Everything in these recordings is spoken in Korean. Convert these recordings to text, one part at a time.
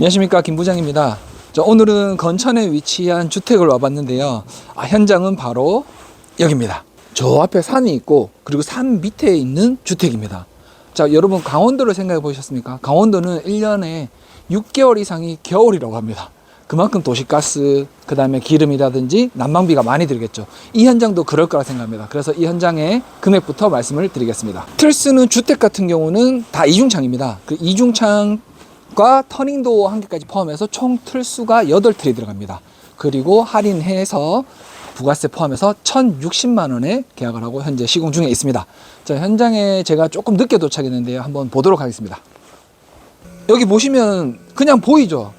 안녕하십니까, 김 부장입니다. 오늘은 건천에 위치한 주택을 와봤는데요. 현장은 바로 여기입니다. 저 앞에 산이 있고 그리고 산 밑에 있는 주택입니다. 자, 여러분 강원도를 생각해 보셨습니까? 강원도는 1년에 6개월 이상이 겨울이라고 합니다. 그만큼 도시가스, 그 다음에 기름이라든지 난방비가 많이 들겠죠. 이 현장도 그럴 거라 생각합니다. 그래서 이 현장의 금액부터 말씀을 드리겠습니다. 틀스는 주택 같은 경우는 다 이중창입니다. 그 이중창과 터닝도어 한 개까지 포함해서 총 틀수가 8틀이 들어갑니다. 그리고 할인해서 부가세 포함해서 1,060만 원에 계약을 하고 현재 시공 중에 있습니다. 자, 현장에 제가 조금 늦게 도착했는데요. 한번 보도록 하겠습니다. 여기 보시면 그냥 보이죠?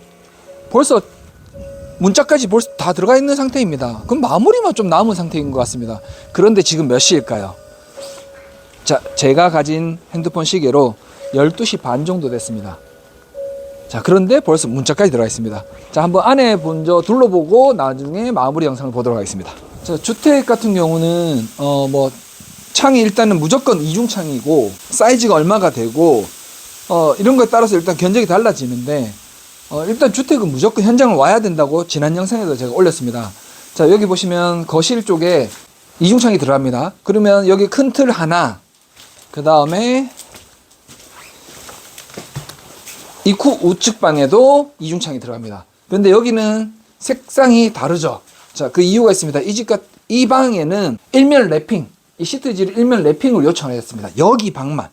벌써 문짝까지 벌써 다 들어가 있는 상태입니다. 그럼 마무리만 좀 남은 상태인 것 같습니다. 그런데 지금 몇 시일까요? 자, 제가 가진 핸드폰 시계로 12시 반 정도 됐습니다. 자, 그런데 벌써 문짝까지 들어가 있습니다. 자, 한번 안에 먼저 둘러보고 나중에 마무리 영상을 보도록 하겠습니다. 자, 주택 같은 경우는 창이 일단은 무조건 이중창이고 사이즈가 얼마가 되고 이런 거에 따라서 일단 견적이 달라지는데 일단 주택은 무조건 현장을 와야 된다고 지난 영상에도 제가 올렸습니다. 자, 여기 보시면 거실 쪽에 이중창이 들어갑니다. 그러면 여기 큰 틀 하나, 그 다음에 입구 우측 방에도 이중창이 들어갑니다. 그런데 여기는 색상이 다르죠. 자, 그 이유가 있습니다. 이 방에는 일면 랩핑, 이 시트지를 일면 랩핑을 요청을 했습니다. 여기 방만.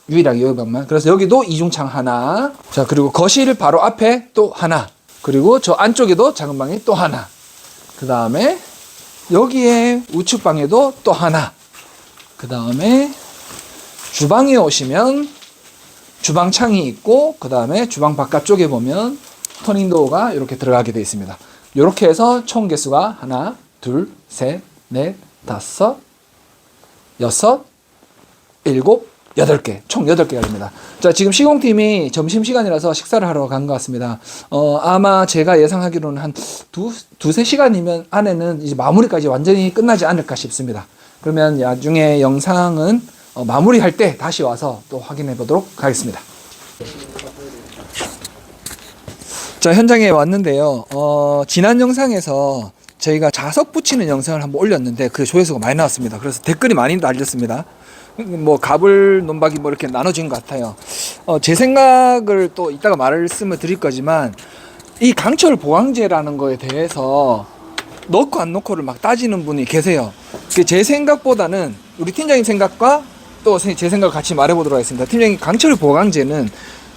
유일하게 여기 방만. 그래서 여기도 이중창 하나. 자, 그리고 거실 바로 앞에 또 하나. 그리고 저 안쪽에도 작은 방이 또 하나. 그 다음에 여기에 우측 방에도 또 하나. 그 다음에 주방에 오시면 주방 창이 있고, 그 다음에 주방 바깥쪽에 보면 터닝도어가 이렇게 들어가게 되어 있습니다. 이렇게 해서 총 개수가 하나, 둘, 셋, 넷, 다섯, 여섯, 일곱, 8개, 총 8개가 됩니다. 자, 지금 시공팀이 점심시간이라서 식사를 하러 간 것 같습니다. 아마 제가 예상하기로는 한 두세 시간이면 안에는 이제 마무리까지 완전히 끝나지 않을까 싶습니다. 그러면 나중에 영상은 마무리할 때 다시 와서 또 확인해 보도록 하겠습니다. 자, 현장에 왔는데요. 지난 영상에서 저희가 자석 붙이는 영상을 한번 올렸는데 그 조회수가 많이 나왔습니다. 그래서 댓글이 많이 달렸습니다. 가불 논박이 이렇게 나눠진 것 같아요. 제 생각을 또 이따가 말씀을 드릴 거지만 이 강철 보강제라는 거에 대해서 넣고 안 넣고를 막 따지는 분이 계세요. 제 생각보다는 우리 팀장님 생각과 또 제 생각을 같이 말해보도록 하겠습니다. 팀장님, 강철 보강제는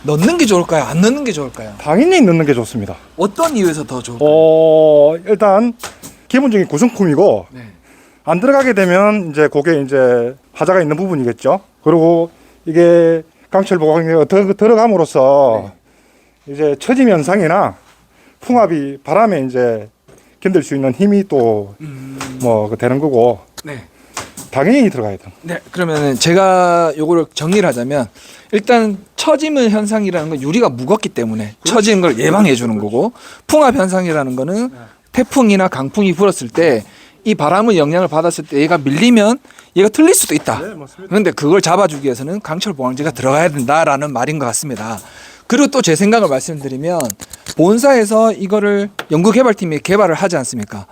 넣는 게 좋을까요? 안 넣는 게 좋을까요? 당연히 넣는 게 좋습니다. 어떤 이유에서 더 좋을까요? 일단 기본적인 구성품이고, 네. 안 들어가게 되면 이제 그게 이제 하자가 있는 부분이겠죠. 그리고 이게 강철 보강제가 들어감으로써 이제 처짐 현상이나 풍압이 바람에 이제 견딜 수 있는 힘이 또 되는 거고. 네. 당연히 들어가야 돼. 네, 그러면 제가 요거를 정리를 하자면 일단 처짐 현상이라는 건 유리가 무겁기 때문에 처지는 걸 예방해 주는 거고, 풍압 현상이라는 거는 태풍이나 강풍이 불었을 때 이 바람의 영향을 받았을 때 얘가 밀리면 얘가 틀릴 수도 있다. 네, 맞습니다. 그런데 그걸 잡아주기 위해서는 강철 보강제가 들어가야 된다라는 말인 것 같습니다. 그리고 또 제 생각을 말씀드리면 본사에서 이거를 연구개발팀이 개발을 하지 않습니까?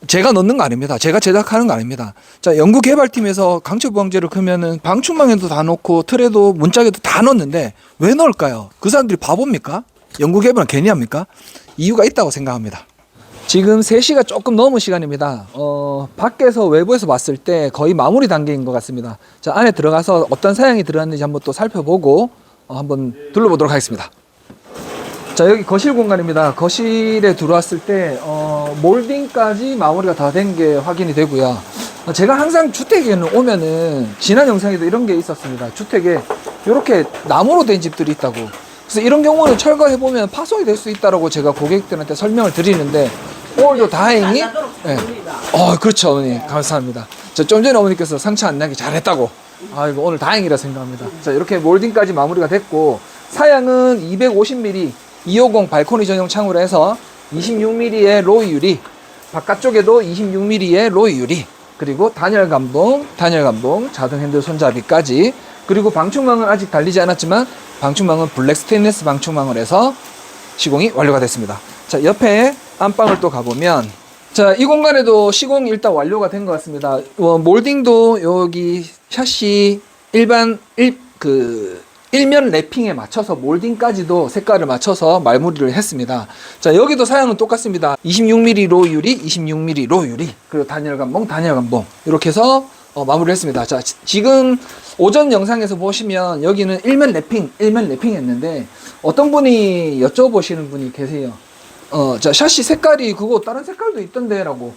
제가 넣는 거 아닙니다. 제가 제작하는 거 아닙니다. 자, 연구개발팀에서 강철 보강제를 그러면은 방충망에도 다 넣고 틀에도 문짝에도 다 넣는데 왜 넣을까요? 그 사람들이 바보입니까? 연구개발은 괜히 합니까? 이유가 있다고 생각합니다. 지금 3시가 조금 넘은 시간입니다. 밖에서 외부에서 봤을 때 거의 마무리 단계인 것 같습니다. 자, 안에 들어가서 어떤 사양이 들어갔는지 한번 또 살펴보고 한번 둘러보도록 하겠습니다. 자, 여기 거실 공간입니다. 거실에 들어왔을 때 몰딩까지 마무리가 다 된 게 확인이 되고요. 제가 항상 주택에는 오면은 지난 영상에도 이런 게 있었습니다. 주택에 이렇게 나무로 된 집들이 있다고. 그래서 이런 경우는 철거해 보면 파손이 될 수 있다라고 제가 고객들한테 설명을 드리는데 오늘도 다행히 그렇죠, 어머니. 감사합니다. 좀 전에 어머니께서 상처 안 나게 잘했다고. 이거 오늘 다행이라 생각합니다. 자, 이렇게 몰딩까지 마무리가 됐고, 사양은 250mm 250 발코니 전용 창으로 해서 26mm의 로이 유리, 바깥쪽에도 26mm의 로이 유리, 그리고 단열 감봉, 자동 핸들 손잡이까지, 그리고 방충망은 아직 달리지 않았지만 방충망은 블랙 스테인리스 방충망을 해서 시공이 완료가 됐습니다. 자, 옆에 안방을 또 가보면, 자, 이 공간에도 시공이 일단 완료가 된 것 같습니다. 몰딩도 여기 샤시 일면 랩핑에 맞춰서 몰딩까지도 색깔을 맞춰서 말무리를 했습니다. 자, 여기도 사양은 똑같습니다. 26mm 로 유리, 26mm 로 유리, 그리고 단열 감봉, 이렇게 해서 마무리를 했습니다. 자, 지금 오전 영상에서 보시면 여기는 일면 랩핑 했는데 어떤 분이 여쭤보시는 분이 계세요. 자, 샤시 색깔이 그거 다른 색깔도 있던데 라고.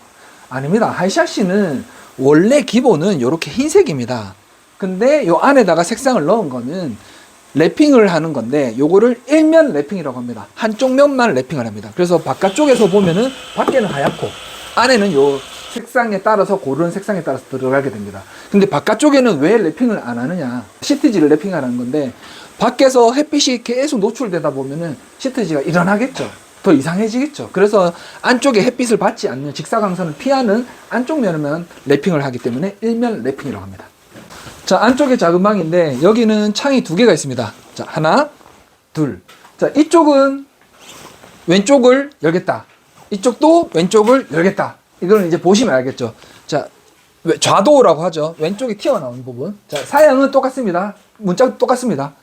아닙니다. 하이샤시는 원래 기본은 이렇게 흰색입니다. 근데 요 안에다가 색상을 넣은 거는 랩핑을 하는 건데, 요거를 일면 랩핑이라고 합니다. 한쪽 면만 랩핑을 합니다. 그래서 바깥쪽에서 보면은 밖에는 하얗고 안에는 요 색상에 따라서 고르는 색상에 따라서 들어가게 됩니다. 근데 바깥쪽에는 왜 랩핑을 안 하느냐, 시트지를 랩핑하라는 건데, 밖에서 햇빛이 계속 노출되다 보면은 시트지가 일어나겠죠. 더 이상해지겠죠. 그래서 안쪽에 햇빛을 받지 않는 직사광선을 피하는 안쪽 면만 랩핑을 하기 때문에 일면 랩핑이라고 합니다. 자, 안쪽에 작은 방인데 여기는 창이 두 개가 있습니다. 자, 하나, 둘. 자, 이쪽은 왼쪽을 열겠다. 이쪽도 왼쪽을 열겠다. 이거는 이제 보시면 알겠죠. 자, 좌도라고 하죠. 왼쪽에 튀어나온 부분. 자, 사양은 똑같습니다. 문짝도 똑같습니다.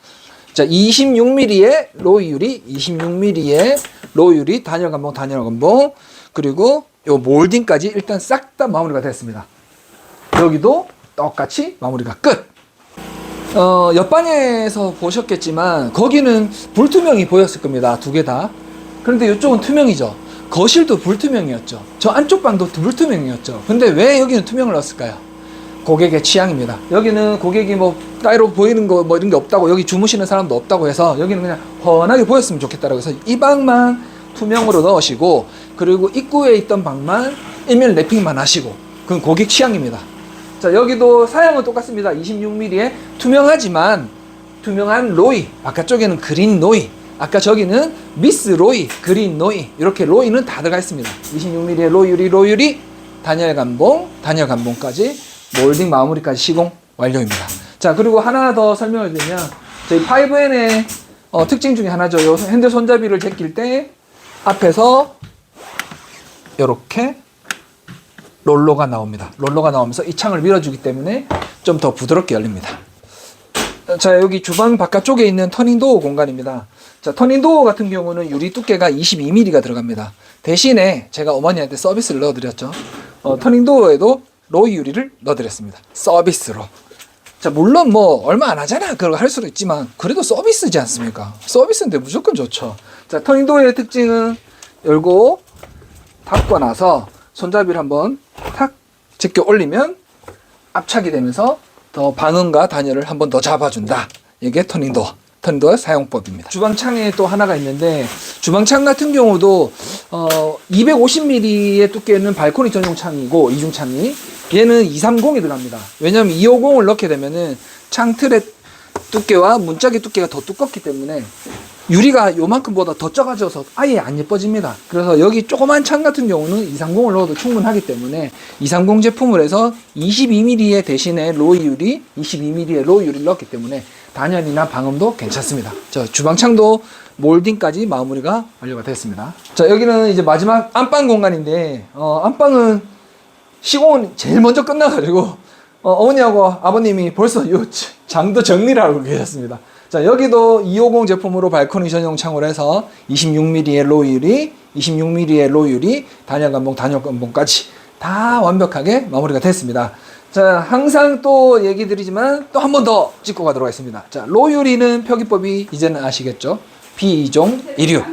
자, 26mm의 로이 유리, 26mm의 로이 유리, 단열 감봉, 그리고 요 몰딩까지 일단 싹 다 마무리가 됐습니다. 여기도 똑같이 마무리가 끝. 옆방에서 보셨겠지만 거기는 불투명이 보였을 겁니다. 두 개 다. 그런데 이쪽은 투명이죠. 거실도 불투명이었죠. 저 안쪽 방도 불투명이었죠. 근데 왜 여기는 투명을 넣었을까요? 고객의 취향입니다. 여기는 고객이 뭐 따로 보이는 거 뭐 이런 게 없다고, 여기 주무시는 사람도 없다고 해서 여기는 그냥 훤하게 보였으면 좋겠다라고 해서 이 방만 투명으로 넣으시고, 그리고 입구에 있던 방만 일면 랩핑만 하시고, 그건 고객 취향입니다. 자, 여기도 사양은 똑같습니다. 26mm의 투명하지만 투명한 로이, 바깥쪽에는 그린 노이, 아까 저기는 미스 로이, 그린 노이, 이렇게 로이는 다 들어가 있습니다. 26mm의 로이 유리, 단열 감봉까지 몰딩 마무리까지 시공 완료입니다. 자, 그리고 하나 더 설명을 드리면, 저희 5N의 특징 중에 하나죠. 요 핸들 손잡이를 제낄 때 앞에서 이렇게 롤러가 나옵니다. 롤러가 나오면서 이 창을 밀어주기 때문에 좀 더 부드럽게 열립니다. 자, 여기 주방 바깥쪽에 있는 터닝도어 공간입니다. 자, 터닝도어 같은 경우는 유리 두께가 22mm가 들어갑니다. 대신에 제가 어머니한테 서비스를 넣어드렸죠. 터닝도어에도 로이 유리를 넣어드렸습니다. 서비스로. 자, 물론 뭐 얼마 안 하잖아 그걸 할 수도 있지만 그래도 서비스지 않습니까? 서비스인데 무조건 좋죠. 자, 터닝도어의 특징은 열고 닫고 나서 손잡이를 한번 탁 제껴 올리면 압착이 되면서 더 방음과 단열을 한번 더 잡아준다. 이게 터닝도어 사용법입니다. 주방창에 또 하나가 있는데, 주방창 같은 경우도 250mm의 두께는 발코니 전용 창이고, 이중창이 얘는 230이 들어갑니다. 왜냐하면 250을 넣게 되면은 창틀의 두께와 문짝의 두께가 더 두껍기 때문에 유리가 요만큼보다 더 적어져서 아예 안 예뻐집니다. 그래서 여기 조그만 창 같은 경우는 230을 넣어도 충분하기 때문에 230 제품을 해서 22mm의 대신에 로이 유리, 22mm의 로이 유리를 넣었기 때문에 단열이나 방음도 괜찮습니다. 자, 주방창도 몰딩까지 마무리가 완료가 됐습니다. 자, 여기는 이제 마지막 안방 공간인데, 안방은 시공은 제일 먼저 끝나가지고 어머니하고 아버님이 벌써 요 장도 정리를 하고 계셨습니다. 자, 여기도 250 제품으로 발코니 전용 창으로 해서 26mm의 로이 유리, 26mm의 로이 유리, 단열 감봉까지 다 완벽하게 마무리가 됐습니다. 자, 항상 또 얘기 드리지만 또 한 번 더 짚고 가도록 하겠습니다. 자, 로이 유리는 표기법이 이제는 아시겠죠? B2종 1류.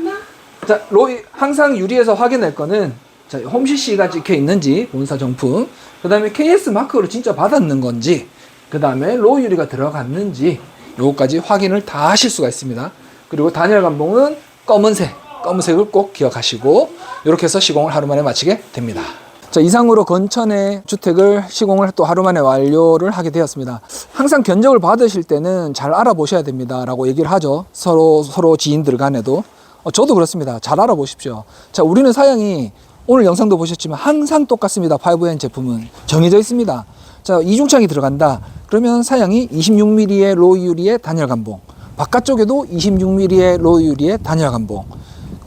자, 로이 항상 유리에서 확인할 거는, 자, 홈CC가 찍혀 있는지 본사 정품, 그 다음에 KS 마크를 진짜 받았는 건지, 그 다음에 로이 유리가 들어갔는지, 요거까지 확인을 다 하실 수가 있습니다. 그리고 단열 감봉은 검은색을 꼭 기억하시고, 이렇게 해서 시공을 하루 만에 마치게 됩니다. 자, 이상으로 건천의 주택을 시공을 또 하루 만에 완료를 하게 되었습니다. 항상 견적을 받으실 때는 잘 알아보셔야 됩니다 라고 얘기를 하죠. 서로 지인들 간에도. 저도 그렇습니다. 잘 알아보십시오. 자, 우리는 사양이 오늘 영상도 보셨지만 항상 똑같습니다. 5N 제품은 정해져 있습니다. 자, 이중창이 들어간다. 그러면 사양이 26mm의 로이 유리의 단열 감봉, 바깥쪽에도 26mm의 로이 유리의 단열 감봉,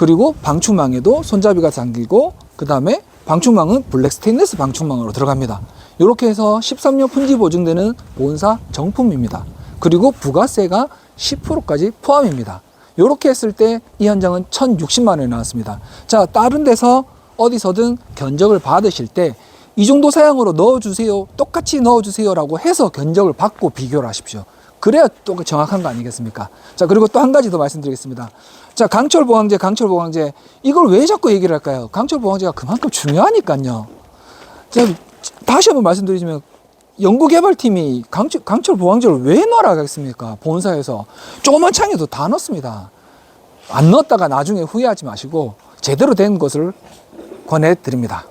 그리고 방충망에도 손잡이가 잠기고 그 다음에 방충망은 블랙 스테인리스 방충망으로 들어갑니다. 이렇게 해서 13년 품질 보증되는 본사 정품입니다. 그리고 부가세가 10%까지 포함입니다. 이렇게 했을 때 이 현장은 1,060만 원이 나왔습니다. 자, 다른 데서 어디서든 견적을 받으실 때 이 정도 사양으로 넣어주세요, 똑같이 넣어주세요라고 해서 견적을 받고 비교를 하십시오. 그래야 또 정확한 거 아니겠습니까? 자, 그리고 또 한 가지 더 말씀드리겠습니다. 자, 강철 보강제, 이걸 왜 자꾸 얘기를 할까요? 강철 보강제가 그만큼 중요하니까요. 자, 다시 한번 말씀드리자면 연구개발팀이 강철 보강제를 왜 넣으라 하겠습니까? 본사에서 조그만 창에도 다 넣습니다. 안 넣었다가 나중에 후회하지 마시고 제대로 된 것을 권해드립니다.